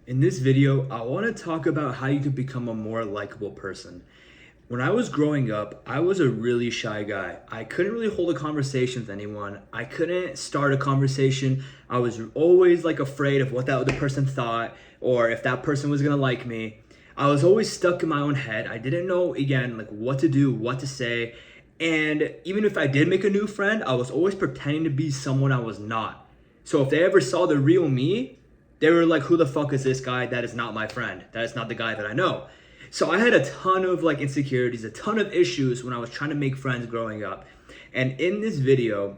In this video, I want to talk about how you can become a more likable person. When I was growing up, I was a really shy guy. I couldn't really hold a conversation with anyone. I couldn't start a conversation. I was always like afraid of what that other person thought or if that person was going to like me. I was always stuck in my own head. I didn't know again like what to do, what to say. And even if I did make a new friend, I was always pretending to be someone I was not. So if they ever saw the real me, they were like, who the fuck is this guy? That is not my friend. That is not the guy that I know. So I had a ton of like insecurities, a ton of issues when I was trying to make friends growing up. And in this video,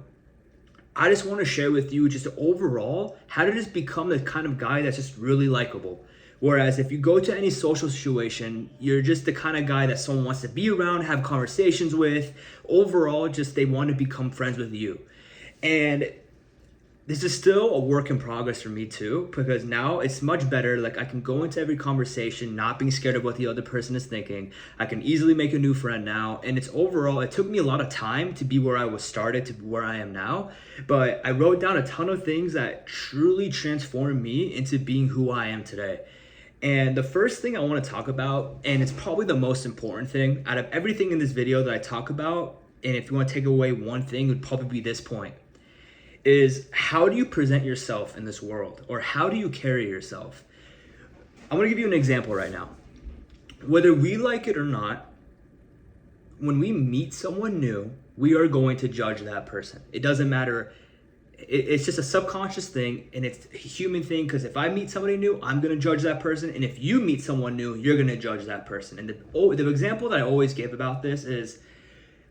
I just want to share with you just overall how to just become the kind of guy that's just really likable. Whereas if you go to any social situation, you're just the kind of guy that someone wants to be around, have conversations with. Overall, just they want to become friends with you. And this is still a work in progress for me too, because now it's much better. Like I can go into every conversation not being scared of what the other person is thinking. I can easily make a new friend now. And it's overall, it took me a lot of time to be where I was started to where I am now. But I wrote down a ton of things that truly transformed me into being who I am today. And the first thing I want to talk about, and it's probably the most important thing out of everything in this video that I talk about, and if you want to take away one thing, it would probably be this point is how do you present yourself in this world, or how do you carry yourself? I'm going to give you an example right now. Whether we like it or not, when we meet someone new, we are going to judge that person. It doesn't matter. It's just a subconscious thing, and it's a human thing, because if I meet somebody new, I'm going to judge that person, and if you meet someone new, you're going to judge that person. And the example that I always give about this is,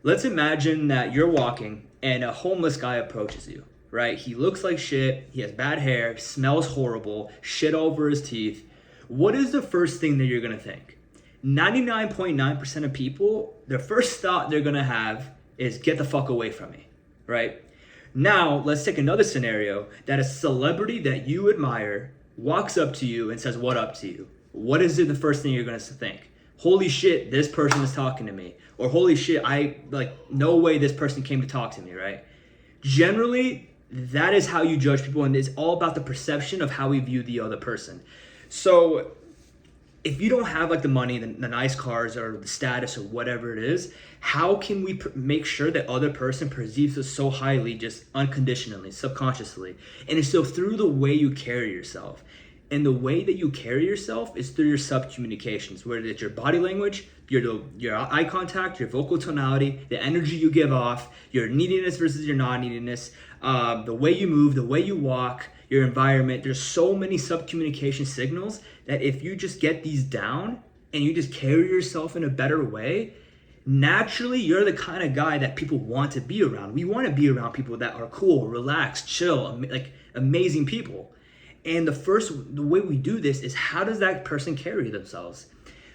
let's imagine that you're walking and a homeless guy approaches you. Right? He looks like shit. He has bad hair, smells horrible, shit over his teeth. What is the first thing that you're going to think? 99.9% of people, their first thought they're going to have is get the fuck away from me. Right? Now, let's take another scenario that a celebrity that you admire walks up to you and says, "What up to you?" What is it the first thing you're going to think? Holy shit, this person is talking to me. Or holy shit, no way this person came to talk to me, right? Generally, that is how you judge people, and it's all about the perception of how we view the other person. So if you don't have like the money, the nice cars, or the status, or whatever it is, how can we make sure that other person perceives us so highly, just unconditionally, subconsciously? And it's so through the way you carry yourself. And the way that you carry yourself is through your sub-communications, whether it's your body language, your eye contact, your vocal tonality, the energy you give off, your neediness versus your non-neediness, the way you move, the way you walk, your environment. There's so many sub-communication signals that if you just get these down and you just carry yourself in a better way, naturally you're the kind of guy that people want to be around. We want to be around people that are cool, relaxed, chill, like amazing people. And the way we do this is, how does that person carry themselves?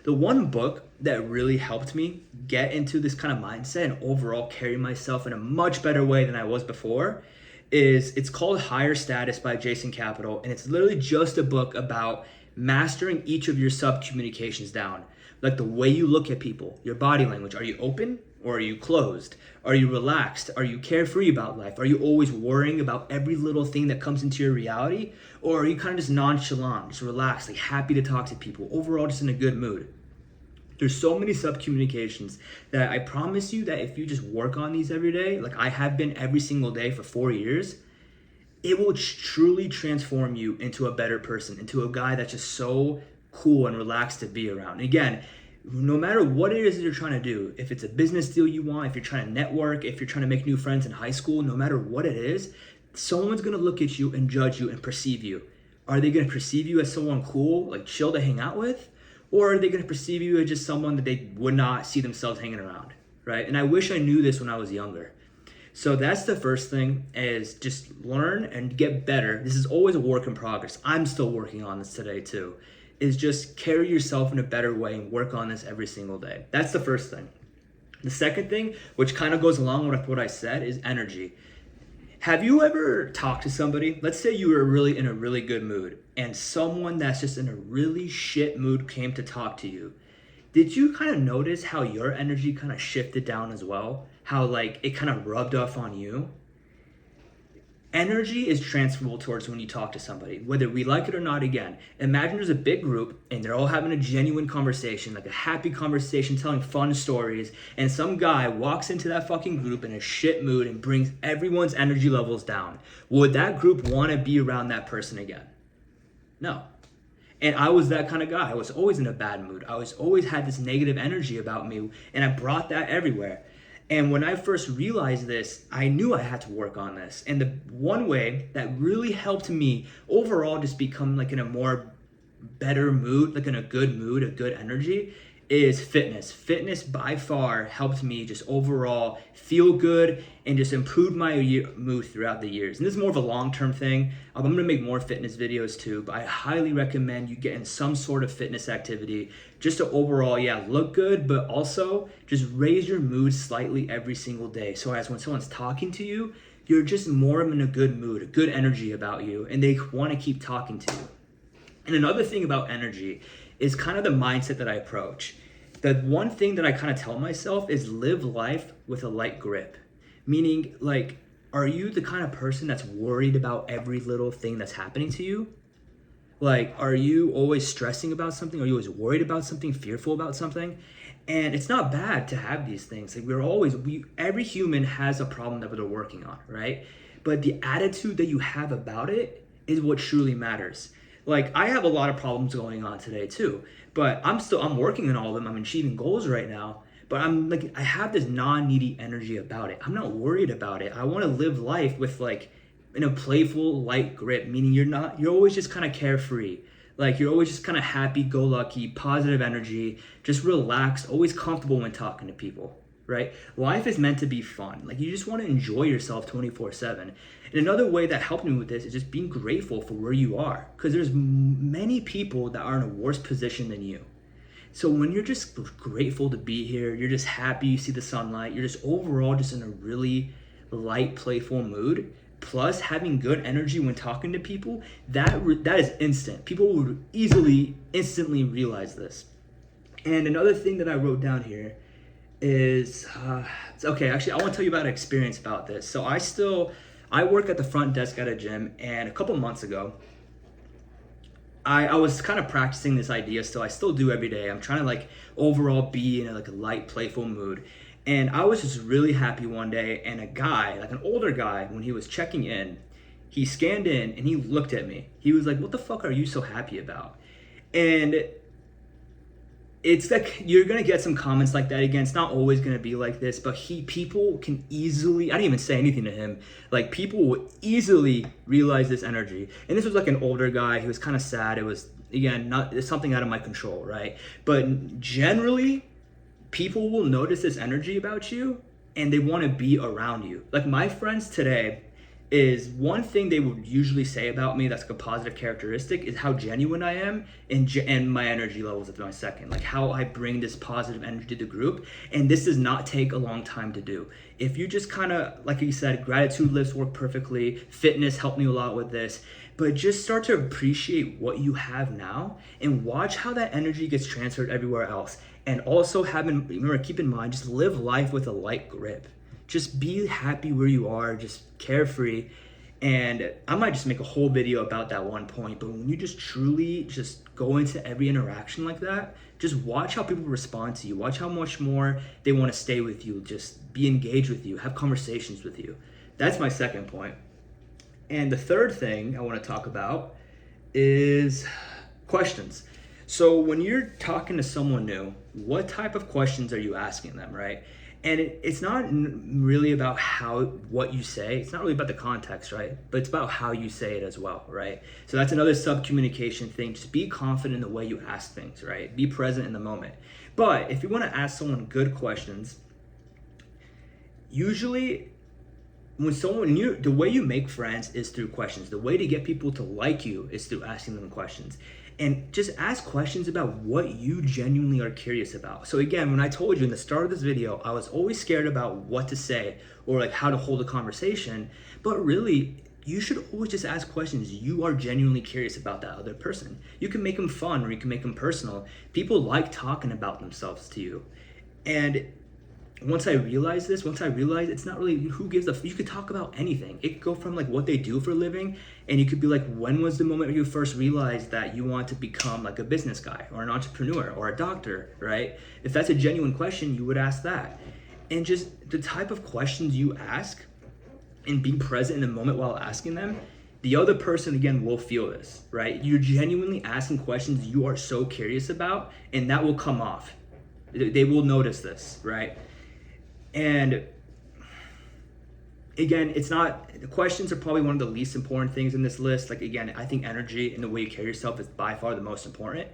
The one book that really helped me get into this kind of mindset and overall carry myself in a much better way than I was before it's called Higher Status by Jason Capital. And it's literally just a book about mastering each of your sub-communications down. Like the way you look at people, your body language. Are you open or are you closed? Are you relaxed? Are you carefree about life? Are you always worrying about every little thing that comes into your reality? Or are you kind of just nonchalant, just relaxed, like happy to talk to people, overall just in a good mood? There's so many sub-communications that I promise you that if you just work on these every day, like I have been every single day for 4 years, it will truly transform you into a better person, into a guy that's just so cool and relaxed to be around. And again, no matter what it is that you're trying to do, if it's a business deal you want, if you're trying to network, if you're trying to make new friends in high school, no matter what it is, someone's going to look at you and judge you and perceive you. Are they going to perceive you as someone cool, like chill to hang out with? Or are they going to perceive you as just someone that they would not see themselves hanging around, right? And I wish I knew this when I was younger. So that's the first thing, is just learn and get better. This is always a work in progress. I'm still working on this today too, is just carry yourself in a better way and work on this every single day. That's the first thing. The second thing, which kind of goes along with what I said, is energy. Have you ever talked to somebody? Let's say you were really in a really good mood and someone that's just in a really shit mood came to talk to you. Did you kind of notice how your energy kind of shifted down as well? How like it kind of rubbed off on you? Energy is transferable towards when you talk to somebody, whether we like it or not. Again, imagine there's a big group and they're all having a genuine conversation, like a happy conversation, telling fun stories, and some guy walks into that fucking group in a shit mood and brings everyone's energy levels down. Would that group want to be around that person again? No. And I was that kind of guy. I was always in a bad mood. I was always had this negative energy about me, and I brought that everywhere. And when I first realized this, I knew I had to work on this. And the one way that really helped me overall just become like in a more better mood, like in a good mood, a good energy, is fitness. Fitness by far helped me just overall feel good and just improve my mood throughout the years. And this is more of a long-term thing. I'm gonna make more fitness videos too, but I highly recommend you get in some sort of fitness activity just to overall, look good, but also just raise your mood slightly every single day. So as when someone's talking to you, you're just more in a good mood, a good energy about you, and they wanna keep talking to you. And another thing about energy is kind of the mindset that I approach. The one thing that I kind of tell myself is live life with a light grip. Meaning, like, are you the kind of person that's worried about every little thing that's happening to you? Like, are you always stressing about something? Are you always worried about something, fearful about something? And it's not bad to have these things. Like, every human has a problem that they're working on, right? But the attitude that you have about it is what truly matters. Like, I have a lot of problems going on today too, but I'm working on all of them. I'm achieving goals right now, but I have this non-needy energy about it. I'm not worried about it. I want to live life with like in a playful, light grip, meaning you're always just kind of carefree. Like, you're always just kind of happy-go-lucky, positive energy, just relaxed, always comfortable when talking to people, right? Life is meant to be fun. Like, you just want to enjoy yourself 24/7. And another way that helped me with this is just being grateful for where you are, because there's many people that are in a worse position than you. So when you're just grateful to be here, you're just happy you see the sunlight, you're just overall just in a really light, playful mood, plus having good energy when talking to people, that is instant. People would instantly realize this. And another thing that I wrote down here is, okay, actually, I want to tell you about an experience about this. So I work at the front desk at a gym, and a couple months ago, I was kind of practicing this idea still. I still do every day. I'm trying to like overall be in a light, playful mood. And I was just really happy one day, and a guy, like an older guy, when he was checking in, he scanned in and he looked at me. He was like, "What the fuck are you so happy about?" And it's like, you're gonna get some comments like that again. It's not always gonna be like this, but people can easily, I didn't even say anything to him, like people will easily realize this energy. And this was like an older guy. He was kind of sad. It was, again, it's something out of my control, right? But generally, people will notice this energy about you and they want to be around you. Like, my friends today, is one thing they would usually say about me that's like a positive characteristic is how genuine I am and my energy levels at my second. Like, how I bring this positive energy to the group. And this does not take a long time to do. If you just kind of, like you said, gratitude lifts work perfectly. Fitness helped me a lot with this. But just start to appreciate what you have now and watch how that energy gets transferred everywhere else. And also keep in mind, just live life with a light grip. Just be happy where you are, just carefree. And I might just make a whole video about that one point, but when you just truly just go into every interaction like that, just watch how people respond to you. Watch how much more they want to stay with you, just be engaged with you, have conversations with you. That's my second point. And the third thing I want to talk about is questions. So when you're talking to someone new, what type of questions are you asking them, right? And it's not really about what you say. It's not really about the context, right? But it's about how you say it as well, right? So that's another sub-communication thing. Just be confident in the way you ask things, right? Be present in the moment. But if you want to ask someone good questions, usually the way you make friends is through questions. The way to get people to like you is through asking them questions. And just ask questions about what you genuinely are curious about. So again, when I told you in the start of this video, I was always scared about what to say or like how to hold a conversation. But really, you should always just ask questions you are genuinely curious about that other person. You can make them fun or you can make them personal. People like talking about themselves to you. And once I realized it's not really who gives a you could talk about anything. It could go from like what they do for a living, and you could be like, when was the moment you first realized that you want to become like a business guy or an entrepreneur or a doctor, right? If that's a genuine question, you would ask that. And just the type of questions you ask and being present in the moment while asking them, the other person again will feel this, right? You're genuinely asking questions you are so curious about, and that will come off. They will notice this, right? And again, it's not, the questions are probably one of the least important things in this list. Like, again, I think energy and the way you carry yourself is by far the most important.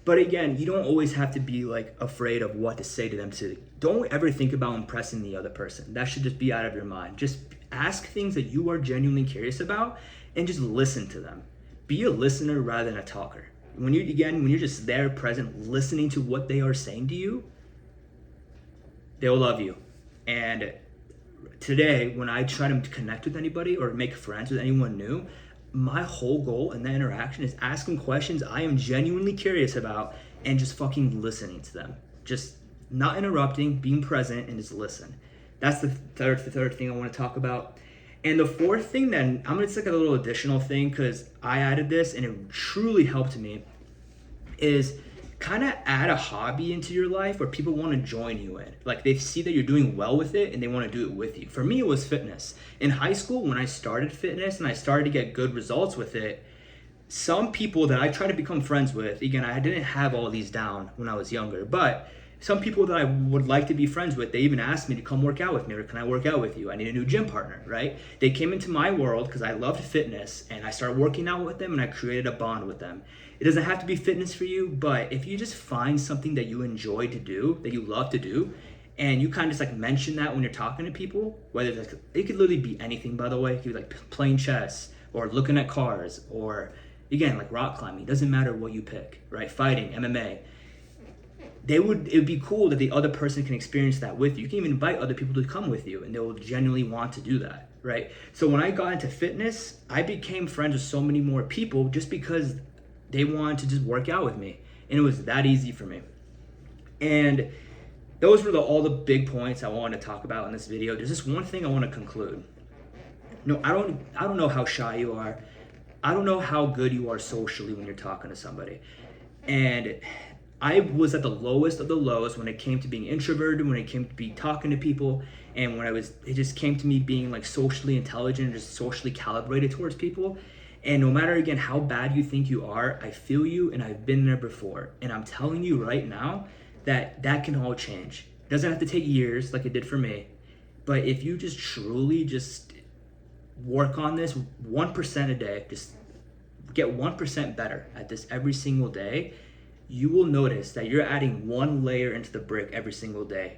But again, you don't always have to be like afraid of what to say to them. Don't ever think about impressing the other person. That should just be out of your mind. Just ask things that you are genuinely curious about and just listen to them. Be a listener rather than a talker. When you're just there present, listening to what they are saying to you, they'll love you. And today, when I try to connect with anybody or make friends with anyone new, my whole goal in that interaction is asking questions I am genuinely curious about and just fucking listening to them. Just not interrupting, being present, and just listen. That's the third thing I want to talk about. And the fourth thing, then, I'm going to take a little additional thing because I added this and it truly helped me, is kind of add a hobby into your life where people want to join you in. Like, they see that you're doing well with it and they want to do it with you. For me, it was fitness. In high school, when I started fitness and I started to get good results with it, some people that I tried to become friends with, again, I didn't have all these down when I was younger, but some people that I would like to be friends with, they even asked me to come work out with me, or can I work out with you? I need a new gym partner, right? They came into my world because I loved fitness, and I started working out with them and I created a bond with them. It doesn't have to be fitness for you, but if you just find something that you enjoy to do, that you love to do, and you kind of just like mention that when you're talking to people, whether it's like, it could literally be anything, by the way. It could be like playing chess or looking at cars, or again, like rock climbing. It doesn't matter what you pick, right? Fighting, MMA. It would be cool that the other person can experience that with you. You can even invite other people to come with you and they will genuinely want to do that, right? So when I got into fitness, I became friends with so many more people just because they wanted to just work out with me. And it was that easy for me. And those were all the big points I wanted to talk about in this video. There's just one thing I want to conclude. No, I don't know how shy you are. I don't know how good you are socially when you're talking to somebody. And I was at the lowest of the lows when it came to being introverted, when it came to be talking to people, and it just came to me being like socially intelligent and just socially calibrated towards people. And no matter, again, how bad you think you are, I feel you and I've been there before. And I'm telling you right now that can all change. It doesn't have to take years like it did for me. But if you just truly just work on this 1% a day, just get 1% better at this every single day, you will notice that you're adding one layer into the brick every single day.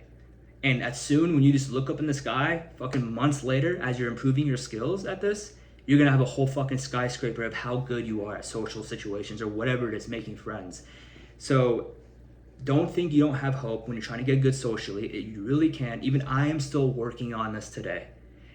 And as soon when you just look up in the sky, fucking months later, as you're improving your skills at this, you're gonna have a whole fucking skyscraper of how good you are at social situations or whatever it is, making friends. So don't think you don't have hope when you're trying to get good socially. You really can. Even I am still working on this today.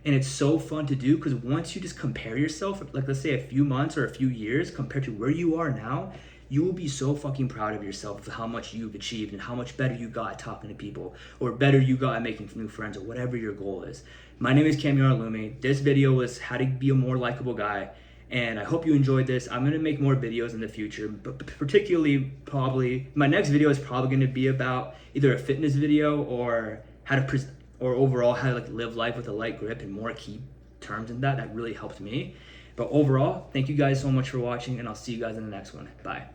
And it's so fun to do because once you just compare yourself, like let's say a few months or a few years compared to where you are now, you will be so fucking proud of yourself of how much you've achieved and how much better you got at talking to people, or better you got at making new friends, or whatever your goal is. My name is Camion Lumi. This video was how to be a more likable guy, and I hope you enjoyed this. I'm gonna make more videos in the future, but particularly probably my next video is probably gonna be about either a fitness video or how to or overall how to like live life with a light grip and more key terms in that really helped me. But overall, thank you guys so much for watching, and I'll see you guys in the next one. Bye.